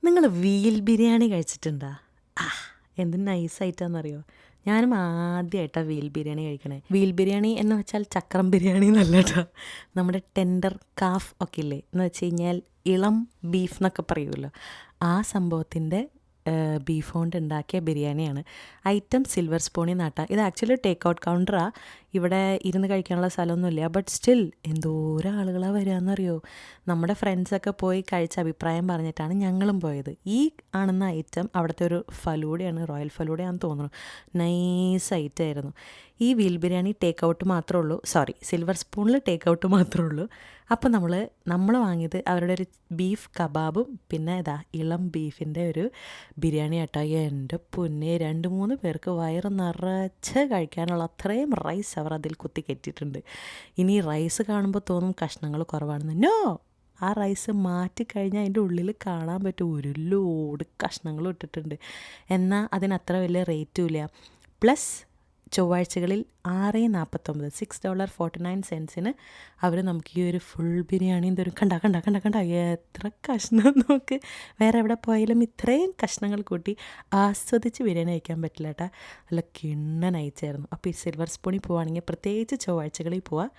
നിങ്ങൾ വീൽ ബിരിയാണി കഴിച്ചിട്ടുണ്ടോ? ആ, എന്ത് നൈസായിട്ടാണെന്നറിയോ? ഞാനും ആദ്യമായിട്ടാണ് വീൽ ബിരിയാണി കഴിക്കണേ. വീൽ ബിരിയാണി എന്ന് വെച്ചാൽ ചക്രം ബിരിയാണി എന്നല്ല കേട്ടോ. നമ്മുടെ ടെൻഡർ കാഫ് ഒക്കെ ഇല്ലേ എന്ന് വെച്ച് കഴിഞ്ഞാൽ ഇളം ബീഫ് എന്നൊക്കെ പറയുമല്ലോ, ആ സംഭവത്തിൻ്റെ ബീഫ് കൊണ്ട് ഉണ്ടാക്കിയ ബിരിയാണിയാണ്. ഐറ്റം സിൽവർ സ്പൂണിൽ നിന്നാട്ടാ. ഇത് ആക്ച്വലി ടേക്ക് ഔട്ട് കൗണ്ടറാണ്. ഇവിടെ ഇരുന്ന് കഴിക്കാനുള്ള സ്ഥലമൊന്നുമില്ല. ബട്ട് സ്റ്റിൽ എന്തോരം ആളുകളാണ് വരികയെന്നറിയോ. നമ്മുടെ ഫ്രണ്ട്സൊക്കെ പോയി കഴിച്ച അഭിപ്രായം പറഞ്ഞിട്ടാണ് ഞങ്ങളും പോയത്. ഈ കാണുന്ന ഐറ്റം അവിടുത്തെ ഒരു ഫലൂഡയാണ്, റോയൽ ഫലൂഡയാണെന്ന് തോന്നുന്നു. നൈസ് ഐറ്റമായിരുന്നു. ഈ വീൽ ബിരിയാണി ടേക്ക് ഔട്ട് മാത്രമേ ഉള്ളൂ, സോറി സിൽവർ സ്പൂണിൽ ടേക്ക് ഔട്ട് മാത്രമേ ഉള്ളൂ. അപ്പോൾ നമ്മൾ വാങ്ങിയത് അവരുടെ ഒരു ബീഫ് കബാബും പിന്നെ ഇതാ ഇളം ബീഫിൻ്റെ ഒരു ബിരിയാണി ആട്ടോ. എൻ്റെ പൊന്നെ, 2-3 പേർക്ക് വയറ് നിറച്ച് കഴിക്കാനുള്ള അത്രയും റൈസ് അവർ അതിൽ കുത്തി കെറ്റിയിട്ടുണ്ട്. ഇനി റൈസ് കാണുമ്പോൾ തോന്നും കഷ്ണങ്ങൾ കുറവാണെന്ന്. നോ, ആ റൈസ് മാറ്റിക്കഴിഞ്ഞാൽ അതിൻ്റെ ഉള്ളിൽ കാണാൻ പറ്റും ഒരു ലോഡ് കഷ്ണങ്ങളും ഇട്ടിട്ടുണ്ട്. എന്നാൽ അതിനത്ര വലിയ റേറ്റും ഇല്ല. പ്ലസ് ചൊവ്വാഴ്ചകളിൽ 6.49 $6.49 അവർ നമുക്ക് ഈ ഒരു ഫുൾ ബിരിയാണിയും തരും. കണ്ട എത്ര കഷ്ണം നോക്ക്. വേറെ എവിടെ പോയാലും ഇത്രയും കഷ്ണങ്ങൾ കൂട്ടി ആസ്വദിച്ച് ബിരിയാണി കഴിക്കാൻ പറ്റില്ല കേട്ടോ. നല്ല കിണ്ണൻ അയച്ചായിരുന്നു. അപ്പോൾ ഈ സിൽവർ സ്പൂണിൽ പോവുകയാണെങ്കിൽ പ്രത്യേകിച്ച് ചൊവ്വാഴ്ചകളിൽ പോവുക.